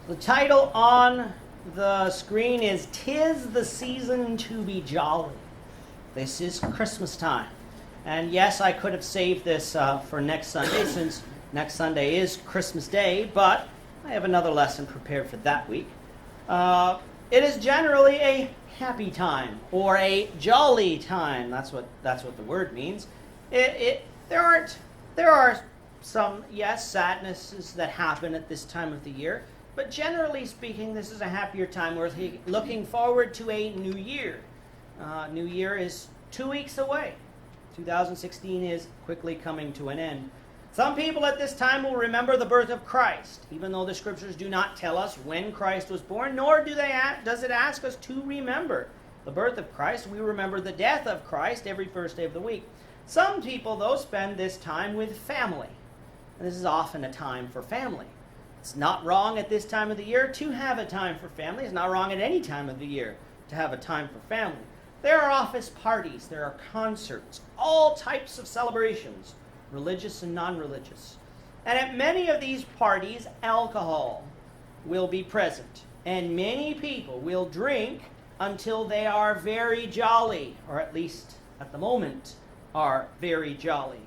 The title on the screen is "'Tis the Season to Be Jolly." This is Christmas time. And yes, I could have saved this for next Sunday, since next Sunday is Christmas Day, but I have another lesson prepared for that week. It is generally a happy time, or a jolly time. That's what the word means. There are some, yes, sadnesses that happen at this time of the year, but generally speaking, this is a happier time. We're looking forward to a new year. New Year is 2 weeks away. 2016 is quickly coming to an end. Some people at this time will remember the birth of Christ, even though the scriptures do not tell us when Christ was born, nor does it ask us to remember the birth of Christ. We remember the death of Christ every first day of the week. Some people, though, spend this time with family. And this is often a time for family. It's not wrong at this time of the year to have a time for family. It's not wrong at any time of the year to have a time for family. There are office parties, there are concerts, all types of celebrations, religious and non-religious. And at many of these parties, alcohol will be present. And many people will drink until they are very jolly, or at least at the moment are very jolly.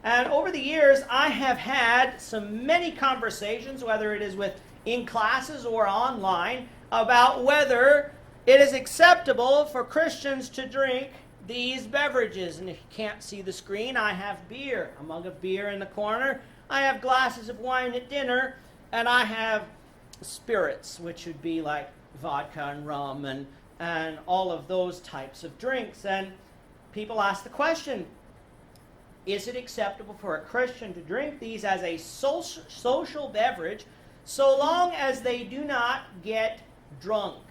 And over the years, I have had many conversations, whether it is in classes or online, about whether it is acceptable for Christians to drink these beverages. And if you can't see the screen, I have beer, a mug of beer in the corner. I have glasses of wine at dinner, and I have spirits, which would be like vodka and rum and all of those types of drinks. And people ask the question, is it acceptable for a Christian to drink these as a social beverage so long as they do not get drunk?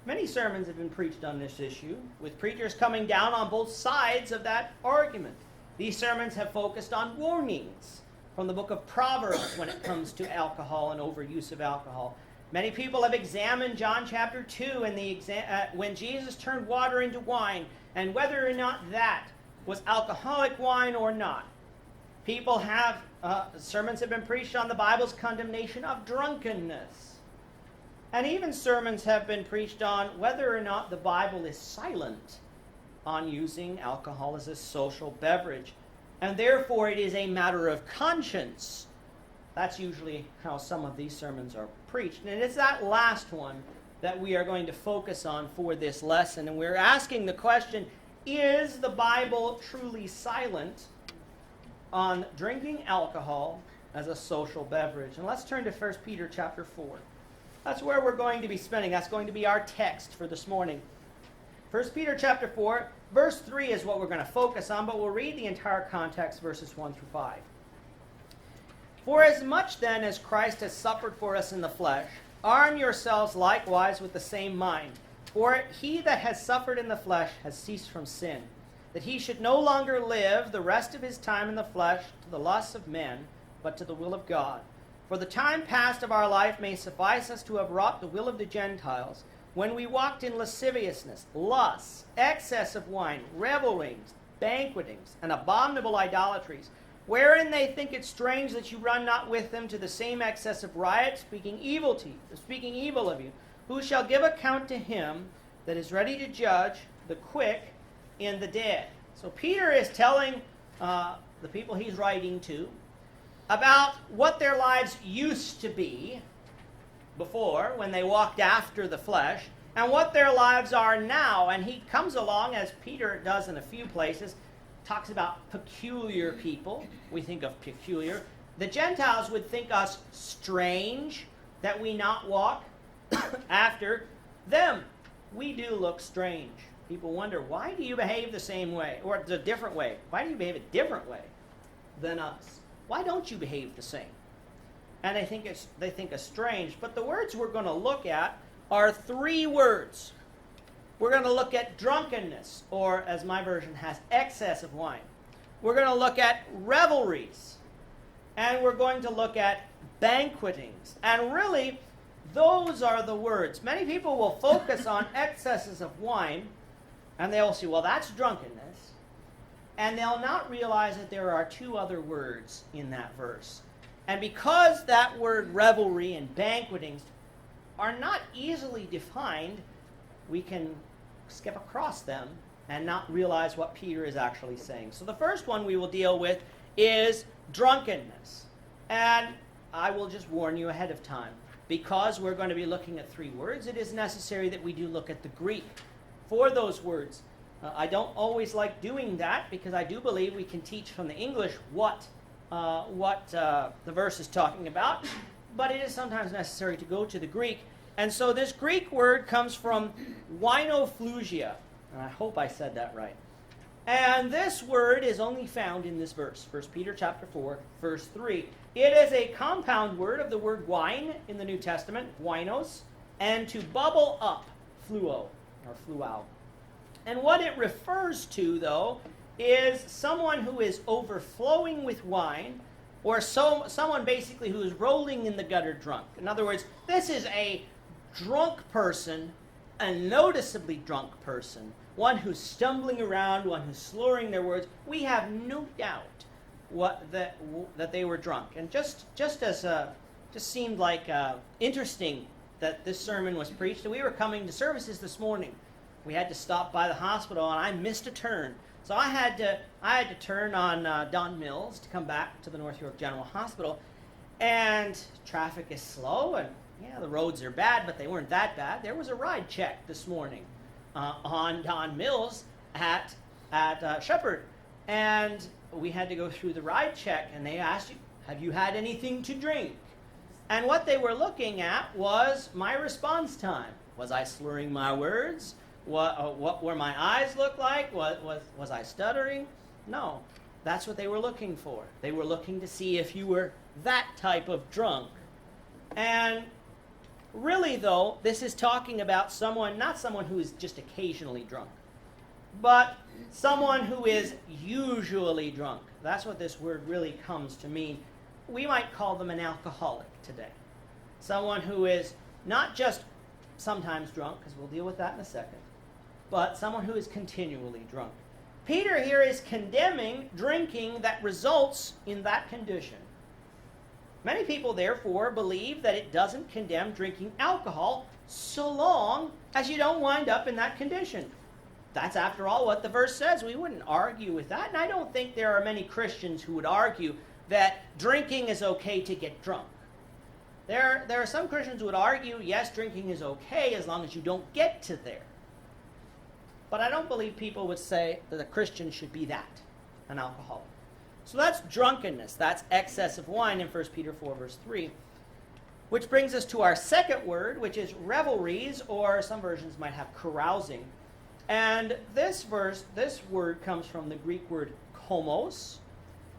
Many sermons have been preached on this issue, with preachers coming down on both sides of that argument. These sermons have focused on warnings from the book of Proverbs when it comes to alcohol and overuse of alcohol. Many people have examined John chapter 2 and when Jesus turned water into wine, and whether or not that was alcoholic wine or not. Sermons have been preached on the Bible's condemnation of drunkenness. And even sermons have been preached on whether or not the Bible is silent on using alcohol as a social beverage. And therefore it is a matter of conscience. That's usually how some of these sermons are preached. And it's that last one that we are going to focus on for this lesson. And we're asking the question, is the Bible truly silent on drinking alcohol as a social beverage? And let's turn to 1 Peter chapter 4. That's where we're going to be spending. That's going to be our text for this morning. 1 Peter chapter 4, verse 3 is what we're going to focus on, but we'll read the entire context, verses 1 through 5. For as much then as Christ has suffered for us in the flesh, arm yourselves likewise with the same mind. For he that has suffered in the flesh has ceased from sin, that he should no longer live the rest of his time in the flesh to the lusts of men, but to the will of God. For the time past of our life may suffice us to have wrought the will of the Gentiles, when we walked in lasciviousness, lusts, excess of wine, revelings, banquetings, and abominable idolatries, wherein they think it strange that you run not with them to the same excess of riot, speaking evil of you, who shall give account to him that is ready to judge the quick and the dead. So Peter is telling the people he's writing to about what their lives used to be before, when they walked after the flesh, and what their lives are now. And he comes along, as Peter does in a few places, talks about peculiar people. We think of peculiar. The Gentiles would think us strange that we not walk after them. We do look strange. People wonder, why do you behave the same way, or the different way? Why do you behave a different way than us? Why don't you behave the same? And they think us strange. But the words we're going to look at are three words. We're going to look at drunkenness, or as my version has, excess of wine. We're going to look at revelries. And we're going to look at banquetings. And really, those are the words. Many people will focus on excesses of wine, and they'll say, well, that's drunkenness. And they'll not realize that there are two other words in that verse. And because that word revelry and banquetings are not easily defined, we can skip across them and not realize what Peter is actually saying. So the first one we will deal with is drunkenness. And I will just warn you ahead of time, because we're going to be looking at 3 words, it is necessary that we do look at the Greek for those words. I don't always like doing that, because I do believe we can teach from the English what the verse is talking about, but it is sometimes necessary to go to the Greek. And so this Greek word comes from winoflugia, and I hope I said that right. And this word is only found in this verse, 1 Peter chapter 4, verse 3. It is a compound word of the word wine in the New Testament, winos, and to bubble up, fluo, or fluao. And what it refers to, though, is someone who is overflowing with wine, or someone basically who is rolling in the gutter drunk. In other words, this is a drunk person, a noticeably drunk person, one who's stumbling around, one who's slurring their words. We have no doubt that they were drunk. And just seemed like interesting that this sermon was preached. We were coming to services this morning. We had to stop by the hospital, and I missed a turn. So I had to turn on Don Mills to come back to the North York General Hospital. And traffic is slow, and yeah, the roads are bad, but they weren't that bad. There was a ride check this morning on Don Mills at Shepherd. And we had to go through the ride check, and they asked you, have you had anything to drink? And what they were looking at was my response time. Was I slurring my words? What were my eyes look like? Was I stuttering? No. That's what they were looking for. They were looking to see if you were that type of drunk. And really, though, this is talking about someone, not someone who is just occasionally drunk, but someone who is usually drunk. That's what this word really comes to mean. We might call them an alcoholic today. Someone who is not just sometimes drunk, because we'll deal with that in a second, but someone who is continually drunk. Peter here is condemning drinking that results in that condition. Many people, therefore, believe that it doesn't condemn drinking alcohol so long as you don't wind up in that condition. That's, after all, what the verse says. We wouldn't argue with that, and I don't think there are many Christians who would argue that drinking is okay to get drunk. There are some Christians who would argue, yes, drinking is okay as long as you don't get to there. But I don't believe people would say that a Christian should be that, an alcoholic. So that's drunkenness. That's excess of wine in 1 Peter 4, verse 3. Which brings us to our second word, which is revelries, or some versions might have carousing. And this word comes from the Greek word komos.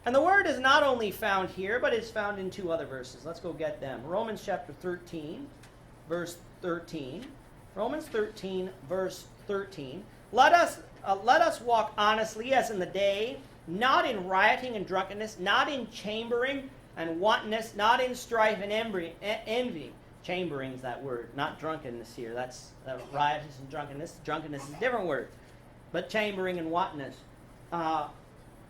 And the word is not only found here, but it's found in 2 other verses. Let's go get them. Romans chapter 13, verse 13. Romans 13, verse 13. Let us walk honestly as in the day, not in rioting and drunkenness, not in chambering and wantonness, not in strife and envy. Chambering is that word, not drunkenness here. That's riotous and drunkenness. Drunkenness is a different word. But chambering and wantonness,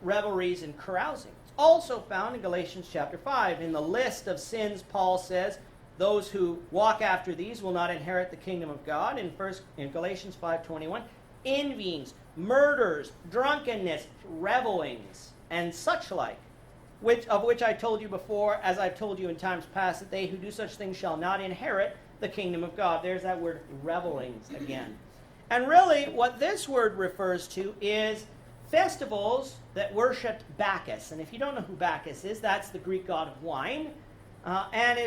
revelries and carousing. It's also found in Galatians chapter 5. In the list of sins, Paul says, those who walk after these will not inherit the kingdom of God. In Galatians 5:21, envyings, murders, drunkenness, revelings, and such like, of which I told you before, as I've told you in times past, that they who do such things shall not inherit the kingdom of God. There's that word revelings again. And really, what this word refers to is festivals that worshipped Bacchus. And if you don't know who Bacchus is, that's the Greek god of wine, and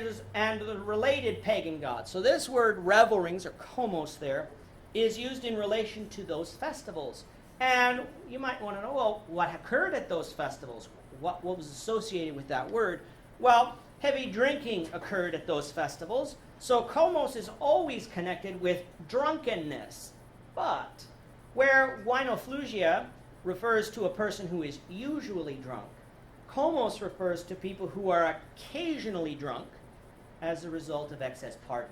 the related pagan gods. So this word revelings, or komos there, is used in relation to those festivals. And you might want to know, well, what occurred at those festivals? What was associated with that word? Well, heavy drinking occurred at those festivals. So komos is always connected with drunkenness. But where winoflugia refers to a person who is usually drunk, komos refers to people who are occasionally drunk as a result of excess partying.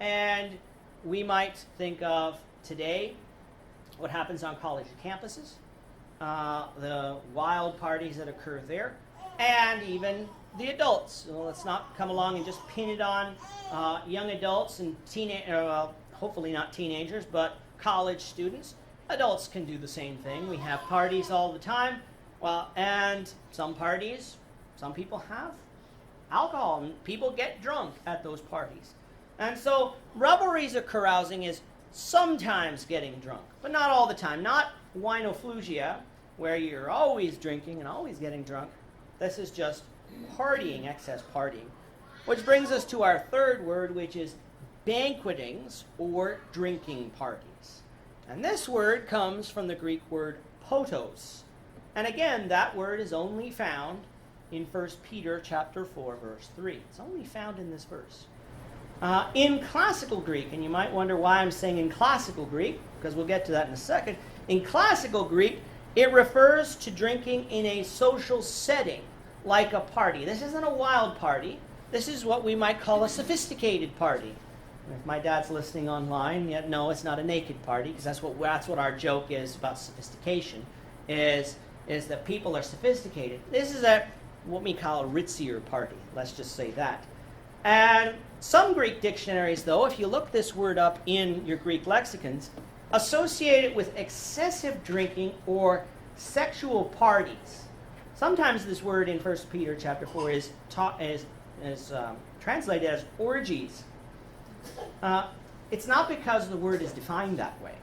And we might think of today what happens on college campuses, the wild parties that occur there, and even the adults. So let's not come along and just pin it on young adults and hopefully not teenagers, but college students. Adults can do the same thing. We have parties all the time. Well, and some parties, some people have alcohol, and people get drunk at those parties. And so revelries or carousing is sometimes getting drunk, but not all the time. Not winophalugia, where you're always drinking and always getting drunk. This is just partying, excess partying. Which brings us to our third word, which is banquetings or drinking parties. And this word comes from the Greek word potos. And again, that word is only found in 1 Peter chapter 4, verse 3. It's only found in this verse. In classical Greek, and you might wonder why I'm saying in classical Greek, because we'll get to that in a second. In classical Greek, it refers to drinking in a social setting, like a party. This isn't a wild party. This is what we might call a sophisticated party. If my dad's listening online, yet no, it's not a naked party, because that's what our joke is about sophistication, is that people are sophisticated. This is what we call a ritzier party. Let's just say that. And some Greek dictionaries, though, if you look this word up in your Greek lexicons, associate it with excessive drinking or sexual parties. Sometimes this word in 1 Peter chapter 4 is translated as orgies. It's not because the word is defined that way,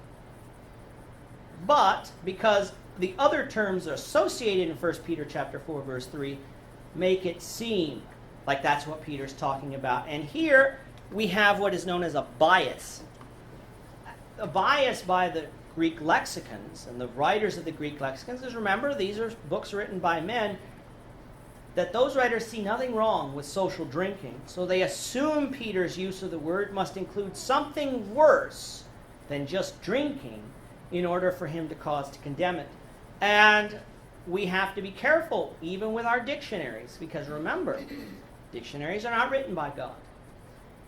but because the other terms associated in 1 Peter chapter 4, verse 3 make it seem like that's what Peter's talking about. And here we have what is known as a bias. A bias by the Greek lexicons and the writers of the Greek lexicons, because remember, these are books written by men, that those writers see nothing wrong with social drinking. So they assume Peter's use of the word must include something worse than just drinking in order for him to cause to condemn it. And we have to be careful, even with our dictionaries, because remember, dictionaries are not written by God.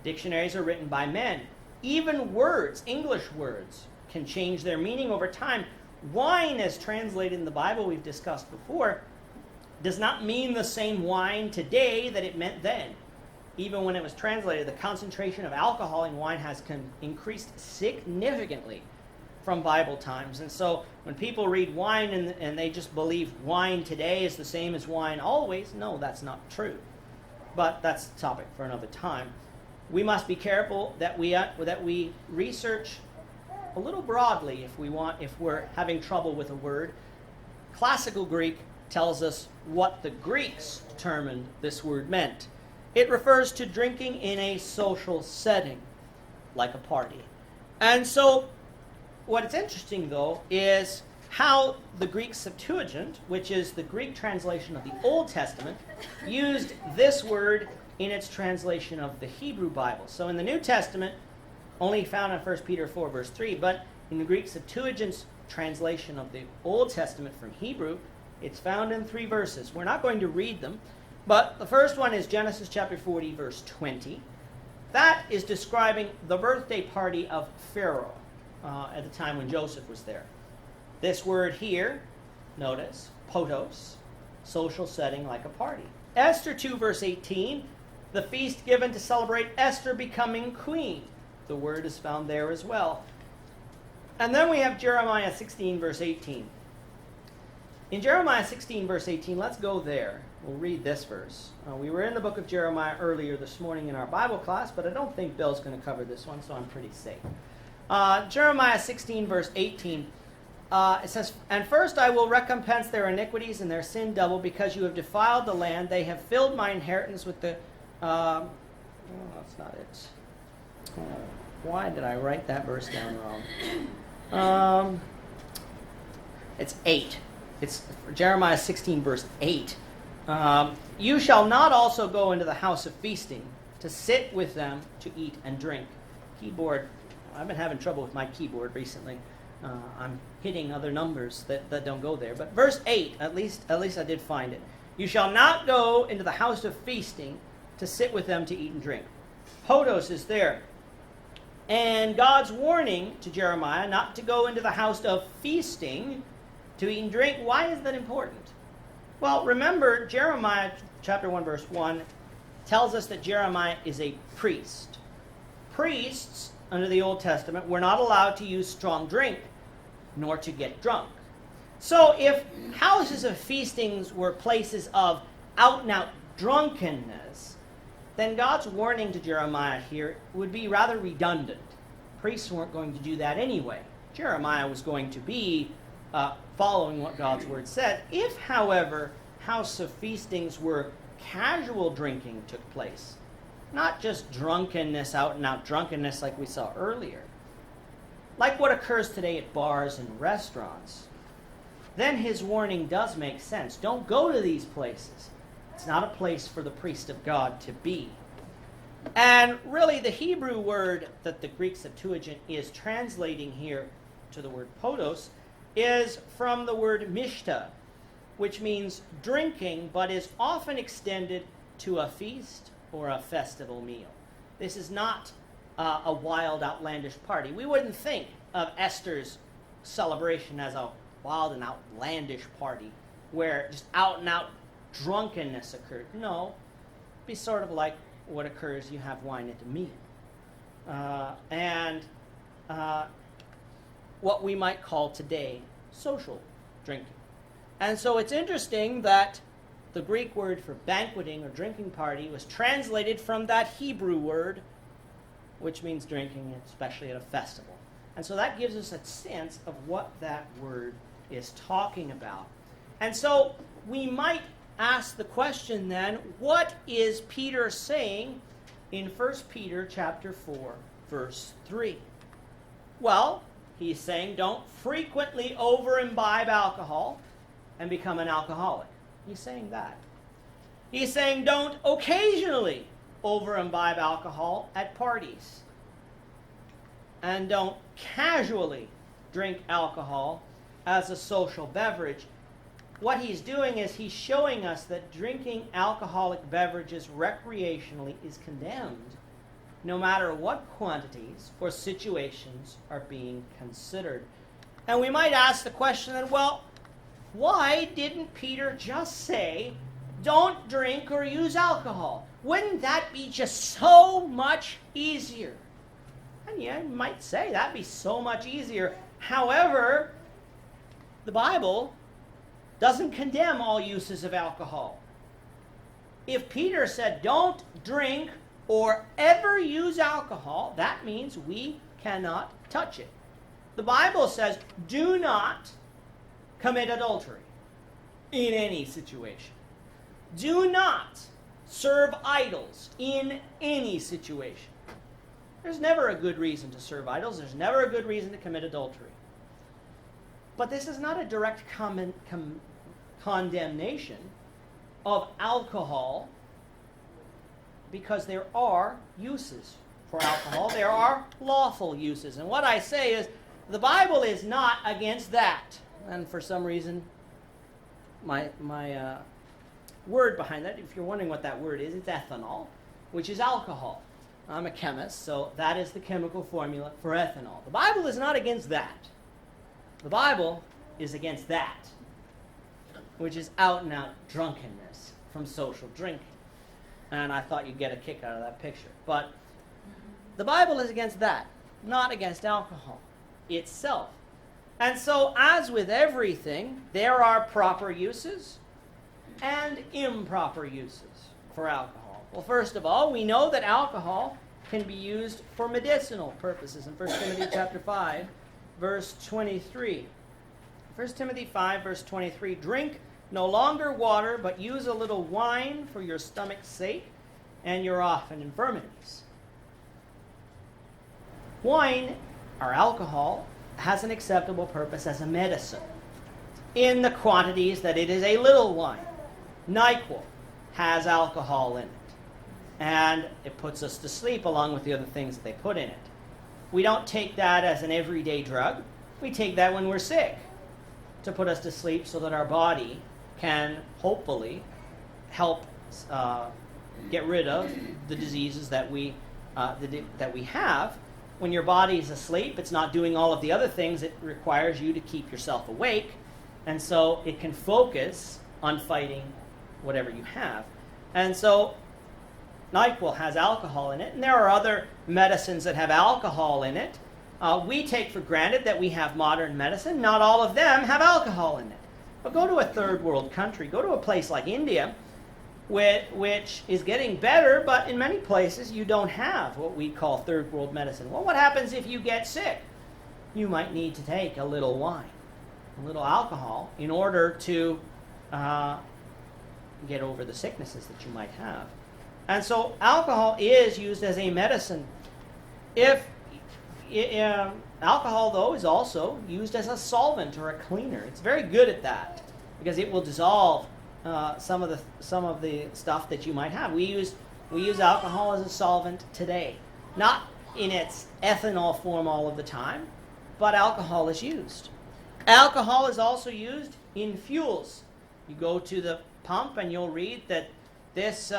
Dictionaries are written by men. Even words, English words, can change their meaning over time. Wine, as translated in the Bible we've discussed before, does not mean the same wine today that it meant then. Even when it was translated, the concentration of alcohol in wine has increased significantly from Bible times. And so when people read wine and they just believe wine today is the same as wine always, no, that's not true. But that's a topic for another time. We must be careful that we research a little broadly if we're having trouble with a word. Classical Greek tells us what the Greeks determined this word meant. It refers to drinking in a social setting, like a party. And so, what's interesting, though, is how the Greek Septuagint, which is the Greek translation of the Old Testament, used this word in its translation of the Hebrew Bible. So in the New Testament, only found in 1 Peter 4, verse 3, but in the Greek Septuagint's translation of the Old Testament from Hebrew, it's found in 3 verses. We're not going to read them, but the first one is Genesis chapter 40, verse 20. That is describing the birthday party of Pharaoh at the time when Joseph was there. This word here, notice, potos, social setting like a party. Esther 2, verse 18, the feast given to celebrate Esther becoming queen. The word is found there as well. And then we have Jeremiah 16, verse 18. In Jeremiah 16, verse 18, let's go there. We'll read this verse. We were in the book of Jeremiah earlier this morning in our Bible class, but I don't think Bill's going to cover this one, so I'm pretty safe. Jeremiah 16, verse 18, it says, "And first I will recompense their iniquities and their sin double, because you have defiled the land. They have filled my inheritance with the..." that's not it. Why did I write that verse down wrong? It's 8. It's Jeremiah 16, verse 8. "You shall not also go into the house of feasting, to sit with them, to eat and drink." Keyboard, I've been having trouble with my keyboard recently. I'm hitting other numbers that don't go there. But verse 8, at least I did find it. "You shall not go into the house of feasting, to sit with them, to eat and drink." Potos is there. And God's warning to Jeremiah not to go into the house of feasting, to eat and drink, why is that important? Well, remember, Jeremiah chapter 1, verse 1 tells us that Jeremiah is a priest. Priests, under the Old Testament, were not allowed to use strong drink, nor to get drunk. So if houses of feastings were places of out-and-out drunkenness, then God's warning to Jeremiah here would be rather redundant. Priests weren't going to do that anyway. Jeremiah was going to be following what God's word said. If, however, house of feastings were casual drinking took place, not just drunkenness, out-and-out drunkenness like we saw earlier, like what occurs today at bars and restaurants, then his warning does make sense. Don't go to these places. It's not a place for the priest of God to be. And really, the Hebrew word that the Greek Septuagint is translating here to the word podos is from the word mishta, which means drinking, but is often extended to a feast or a festival meal. This is not a wild, outlandish party. We wouldn't think of Esther's celebration as a wild and outlandish party where just out-and-out drunkenness occurred. No, it'd be sort of like what occurs, you have wine at a meal. And what we might call today social drinking. And so it's interesting that the Greek word for banqueting or drinking party was translated from that Hebrew word, which means drinking, especially at a festival. And so that gives us a sense of what that word is talking about. And so we might ask the question then, what is Peter saying in 1 Peter chapter 4, verse 3? Well, he's saying don't frequently over-imbibe alcohol and become an alcoholic. He's saying that. He's saying don't occasionally over-imbibe alcohol at parties. And don't casually drink alcohol as a social beverage. What he's doing is he's showing us that drinking alcoholic beverages recreationally is condemned, no matter what quantities or situations are being considered. And we might ask the question then, well, why didn't Peter just say, don't drink or use alcohol? Wouldn't that be just so much easier? And yeah, you might say that'd be so much easier. However, the Bible doesn't condemn all uses of alcohol. If Peter said don't drink or ever use alcohol, that means we cannot touch it. The Bible says do not commit adultery in any situation. Do not serve idols in any situation. There's never a good reason to serve idols. There's never a good reason to commit adultery. But this is not a direct condemnation of alcohol, because there are uses for alcohol. There are lawful uses. And what I say is the Bible is not against that. And for some reason, my word behind that, if you're wondering what that word is, it's ethanol, which is alcohol. I'm a chemist, so that is the chemical formula for ethanol. The Bible is not against that. The Bible is against that, which is out-and-out drunkenness from social drinking. And I thought you'd get a kick out of that picture. But the Bible is against that, not against alcohol itself. And so, as with everything, there are proper uses and improper uses for alcohol. Well, first of all, we know that alcohol can be used for medicinal purposes in 1 Timothy chapter 5, verse 23. 1 Timothy 5, verse 23, drink no longer water, but use a little wine for your stomach's sake and your often infirmities. Wine, or alcohol, has an acceptable purpose as a medicine in the quantities that it is a little wine. NyQuil has alcohol in it, and it puts us to sleep along with the other things that they put in it. We don't take that as an everyday drug. We take that when we're sick to put us to sleep so that our body can hopefully help get rid of the diseases that we have. When your body is asleep, it's not doing all of the other things. It requires you to keep yourself awake, and so it can focus on fighting whatever you have. And so NyQuil has alcohol in it, and there are other medicines that have alcohol in it. We take for granted that we have modern medicine. Not all of them have alcohol in it. But go to a third world country, go to a place like India, which is getting better, but in many places you don't have what we call third world medicine. Well, what happens if you get sick? You might need to take a little wine, a little alcohol, in order to get over the sicknesses that you might have. And so alcohol is used as a medicine. Alcohol, though, is also used as a solvent or a cleaner. It's very good at that because it will dissolve some of the stuff that you might have. We use alcohol as a solvent today, not in its ethanol form all of the time, but alcohol is used. Alcohol is also used in fuels. You go to the pump and you'll read that this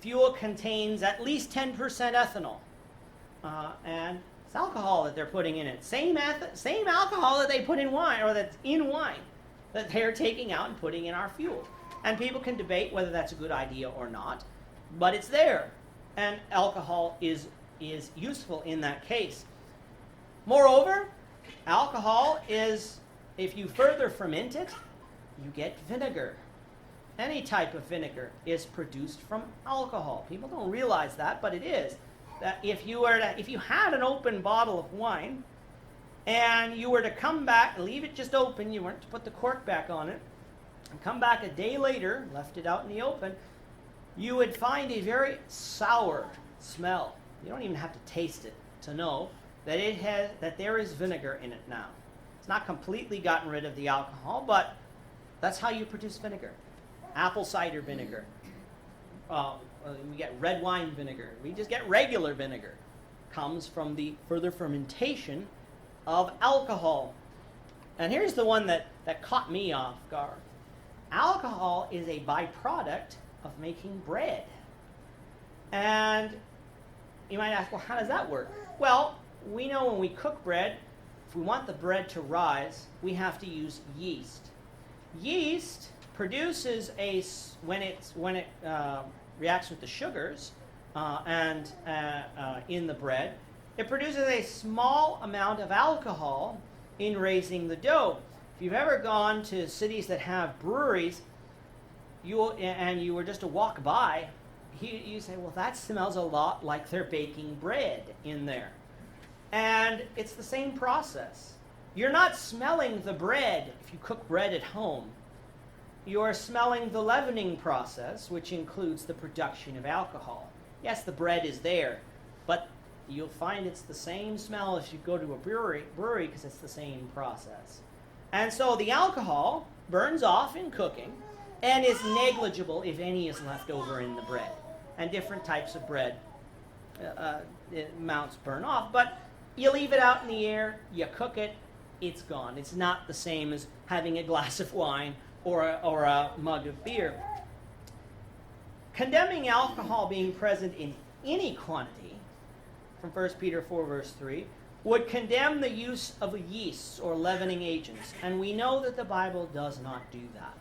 fuel contains at least 10% ethanol, and it's alcohol that they're putting in it. Same alcohol that they put in wine, or that's in wine, that they're taking out and putting in our fuel. And people can debate whether that's a good idea or not, but it's there, and alcohol is useful in that case. Moreover, alcohol is, if you further ferment it, you get vinegar. Any type of vinegar is produced from alcohol. People don't realize that, but it is. That if you had an open bottle of wine and you were to come back, leave it just open, you weren't to put the cork back on it, and come back a day later, left it out in the open, you would find a very sour smell. You don't even have to taste it to know that there is vinegar in it now. It's not completely gotten rid of the alcohol, but that's how you produce vinegar. Apple cider vinegar. We get red wine vinegar. We just get regular vinegar. Comes from the further fermentation of alcohol. And here's the one that caught me off guard. Alcohol is a byproduct of making bread. And you might ask, well, how does that work? Well, we know when we cook bread, if we want the bread to rise, we have to use yeast. Yeast produces when it reacts with the sugars in the bread, it produces a small amount of alcohol in raising the dough. If you've ever gone to cities that have breweries, you were just to walk by, you say, well, that smells a lot like they're baking bread in there. And it's the same process. You're not smelling the bread if you cook bread at home. You're smelling the leavening process, which includes the production of alcohol. Yes, the bread is there, but you'll find it's the same smell if you go to a brewery because it's the same process. And so the alcohol burns off in cooking and is negligible if any is left over in the bread. And different types of bread amounts burn off, but you leave it out in the air, you cook it, it's gone. It's not the same as having a glass of wine or a mug of beer. Condemning alcohol being present in any quantity, from 1 Peter 4 verse 3, would condemn the use of yeasts or leavening agents. And we know that the Bible does not do that.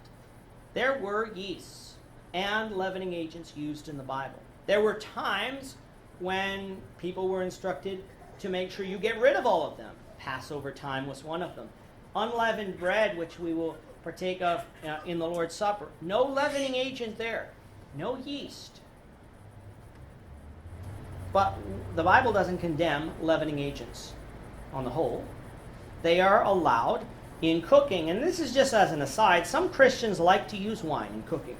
There were yeasts and leavening agents used in the Bible. There were times when people were instructed to make sure you get rid of all of them. Passover time was one of them. Unleavened bread, which we will partake of in the Lord's Supper. No leavening agent there. No yeast. But the Bible doesn't condemn leavening agents on the whole. They are allowed in cooking. And this is just as an aside. Some Christians like to use wine in cooking.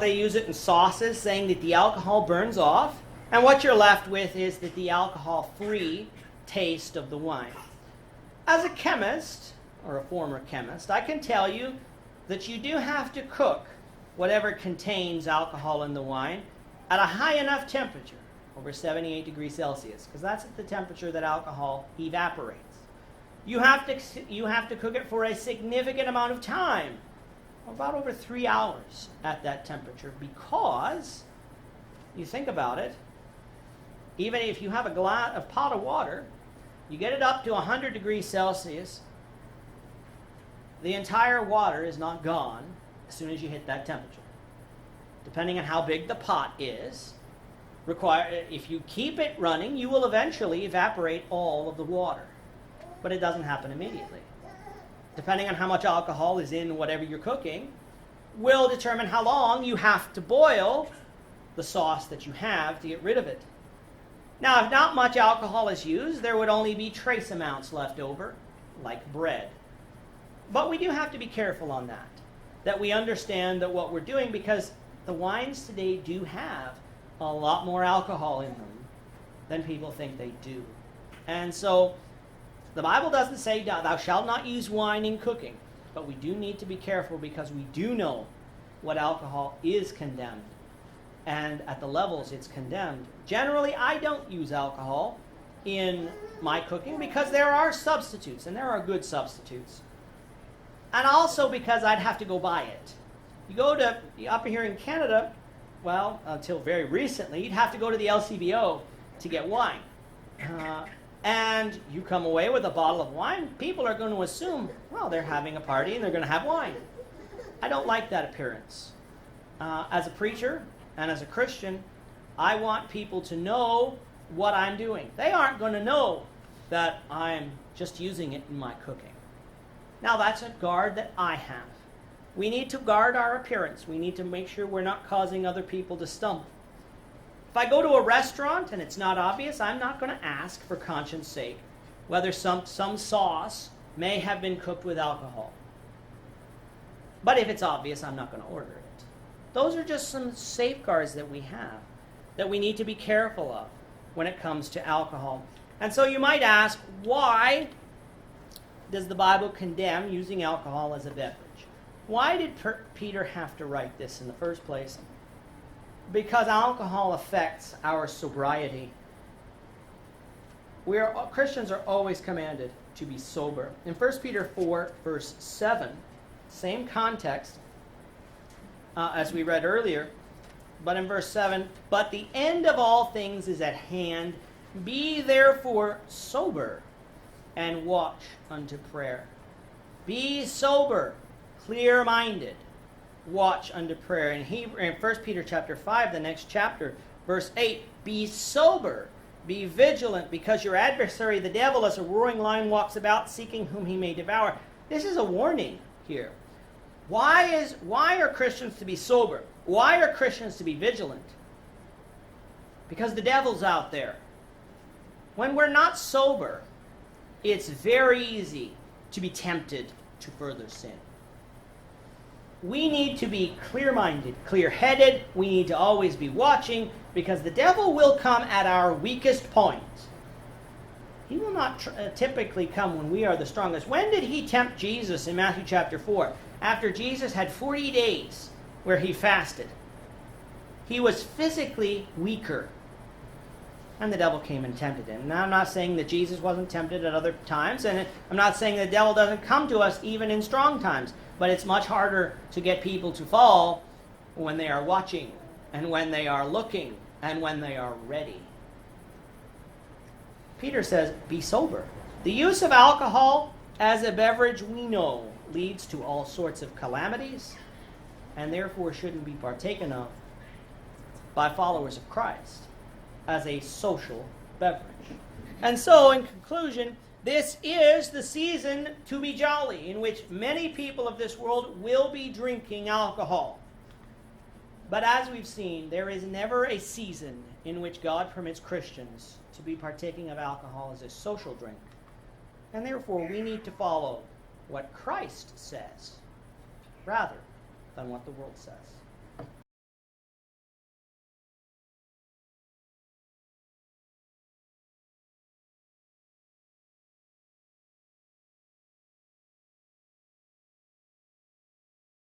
They use it in sauces, saying that the alcohol burns off. And what you're left with is that the alcohol-free taste of the wine. As a chemist, or a former chemist, I can tell you that you do have to cook whatever contains alcohol in the wine at a high enough temperature, over 78 degrees Celsius, because that's at the temperature that alcohol evaporates. You have to cook it for a significant amount of time, about over 3 hours at that temperature, because, you think about it, even if you have a pot of water, you get it up to 100 degrees Celsius, the entire water is not gone. as soon as you hit that temperature. Depending on how big the pot is, if you keep it running, you will eventually evaporate all of the water. But it doesn't happen immediately. Depending on how much alcohol is in whatever you're cooking, will determine how long you have to boil the sauce that you have to get rid of it. Now, if not much alcohol is used, there would only be trace amounts left over, like bread. But we do have to be careful on that we understand that what we're doing, because the wines today do have a lot more alcohol in them than people think they do. And so, the Bible doesn't say, thou shalt not use wine in cooking, but we do need to be careful because we do know what alcohol is condemned, and at the levels it's condemned. Generally, I don't use alcohol in my cooking because there are substitutes, and there are good substitutes. And also because I'd have to go buy it. You go to, up here in Canada, well, until very recently, you'd have to go to the LCBO to get wine. And you come away with a bottle of wine, people are going to assume, well, they're having a party and they're going to have wine. I don't like that appearance. As a preacher and as a Christian, I want people to know what I'm doing. They aren't going to know that I'm just using it in my cooking. Now, that's a guard that I have. We need to guard our appearance. We need to make sure we're not causing other people to stumble. If I go to a restaurant and it's not obvious, I'm not going to ask, for conscience sake, whether some sauce may have been cooked with alcohol. But if it's obvious, I'm not going to order it. Those are just some safeguards that we have, that we need to be careful of when it comes to alcohol. And so you might ask, why does the Bible condemn using alcohol as a beverage? Why did Peter have to write this in the first place? Because alcohol affects our sobriety. Christians are always commanded to be sober. In 1 Peter 4, verse 7, same context as we read earlier, but in verse 7, but the end of all things is at hand. Be therefore sober and watch unto prayer. Be sober, clear-minded, watch unto prayer. In 1 Peter chapter 5, the next chapter, verse 8, be sober, be vigilant, because your adversary, the devil, as a roaring lion, walks about seeking whom he may devour. This is a warning here. Why are Christians to be sober? Why are Christians to be vigilant? Because the devil's out there. When we're not sober, it's very easy to be tempted to further sin. We need to be clear-minded, clear-headed. We need to always be watching, because the devil will come at our weakest point. He will not typically come when we are the strongest. When did he tempt Jesus in Matthew chapter 4? After Jesus had 40 days where he fasted. He was physically weaker. And the devil came and tempted him. Now, I'm not saying that Jesus wasn't tempted at other times, and I'm not saying the devil doesn't come to us even in strong times, but it's much harder to get people to fall when they are watching, and when they are looking, and when they are ready. Peter says, be sober. The use of alcohol as a beverage, we know, leads to all sorts of calamities, and therefore shouldn't be partaken of by followers of Christ as a social beverage. And so, in conclusion, this is the season to be jolly, in which many people of this world will be drinking alcohol. But as we've seen, there is never a season in which God permits Christians to be partaking of alcohol as a social drink. And therefore, we need to follow what Christ says rather than what the world says.